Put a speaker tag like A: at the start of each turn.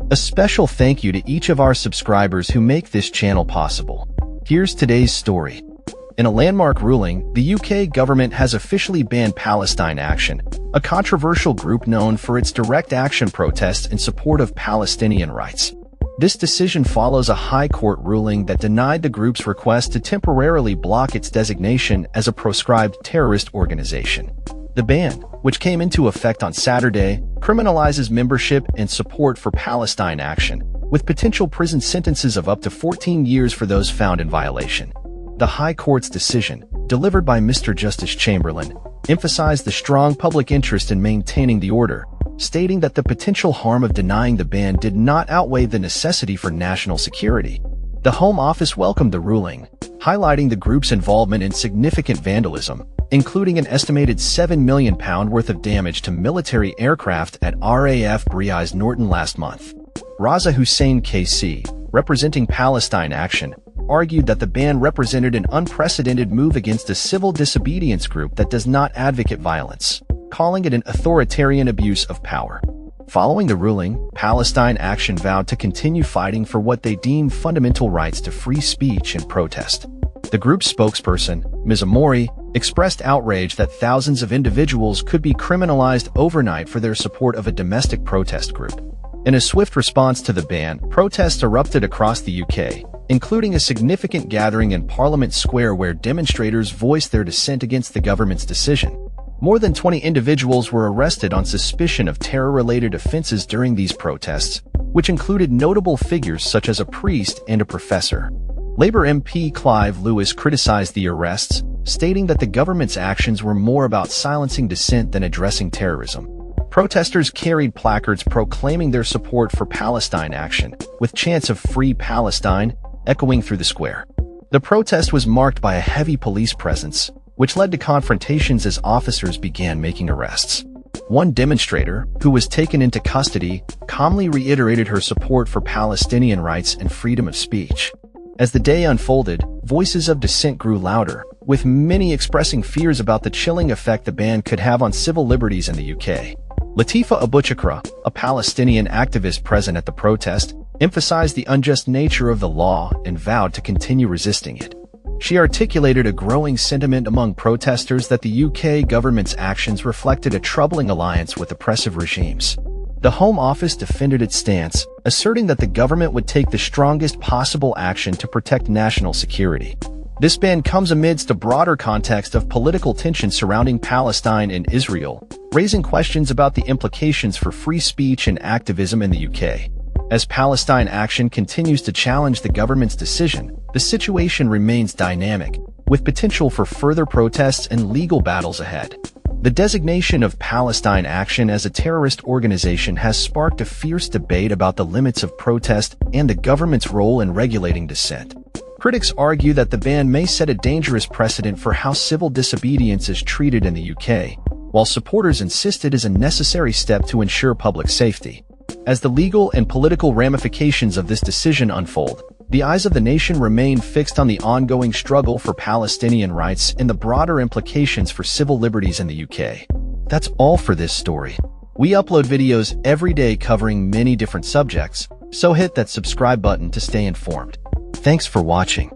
A: A special thank you to each of our subscribers who make this channel possible. Here's today's story. In a landmark ruling, the UK government has officially banned Palestine Action, a controversial group known for its direct action protests in support of Palestinian rights. This decision follows a High Court ruling that denied the group's request to temporarily block its designation as a proscribed terrorist organization. The ban, which came into effect on Saturday, criminalizes membership and support for Palestine Action, with potential prison sentences of up to 14 years for those found in violation. The High Court's decision, delivered by Mr. Justice Chamberlain, emphasized the strong public interest in maintaining the order, stating that the potential harm of denying the ban did not outweigh the necessity for national security. The Home Office welcomed the ruling, highlighting the group's involvement in significant vandalism, including an estimated £7 million worth of damage to military aircraft at RAF Brize Norton last month. Raza Hussein KC, representing Palestine Action, argued that the ban represented an unprecedented move against a civil disobedience group that does not advocate violence, calling it an authoritarian abuse of power. Following the ruling, Palestine Action vowed to continue fighting for what they deem fundamental rights to free speech and protest. The group's spokesperson, Ms. Amori, expressed outrage that thousands of individuals could be criminalized overnight for their support of a domestic protest group. In a swift response to the ban, protests erupted across the UK, including a significant gathering in Parliament Square where demonstrators voiced their dissent against the government's decision. More than 20 individuals were arrested on suspicion of terror-related offenses during these protests, which included notable figures such as a priest and a professor. Labour MP Clive Lewis criticized the arrests, stating that the government's actions were more about silencing dissent than addressing terrorism. Protesters carried placards proclaiming their support for Palestine Action, with chants of Free Palestine echoing through the square. The protest was marked by a heavy police presence, which led to confrontations as officers began making arrests. One demonstrator, who was taken into custody, calmly reiterated her support for Palestinian rights and freedom of speech. As the day unfolded, voices of dissent grew louder, with many expressing fears about the chilling effect the ban could have on civil liberties in the UK. Latifa Abuchakra, a Palestinian activist present at the protest, emphasized the unjust nature of the law and vowed to continue resisting it. She articulated a growing sentiment among protesters that the UK government's actions reflected a troubling alliance with oppressive regimes. The Home Office defended its stance, asserting that the government would take the strongest possible action to protect national security. This ban comes amidst a broader context of political tension surrounding Palestine and Israel, raising questions about the implications for free speech and activism in the UK. As Palestine Action continues to challenge the government's decision, the situation remains dynamic, with potential for further protests and legal battles ahead. The designation of Palestine Action as a terrorist organization has sparked a fierce debate about the limits of protest and the government's role in regulating dissent. Critics argue that the ban may set a dangerous precedent for how civil disobedience is treated in the UK, while supporters insist it is a necessary step to ensure public safety. As the legal and political ramifications of this decision unfold, the eyes of the nation remain fixed on the ongoing struggle for Palestinian rights and the broader implications for civil liberties in the UK. That's all for this story. We upload videos every day covering many different subjects, so hit that subscribe button to stay informed. Thanks for watching.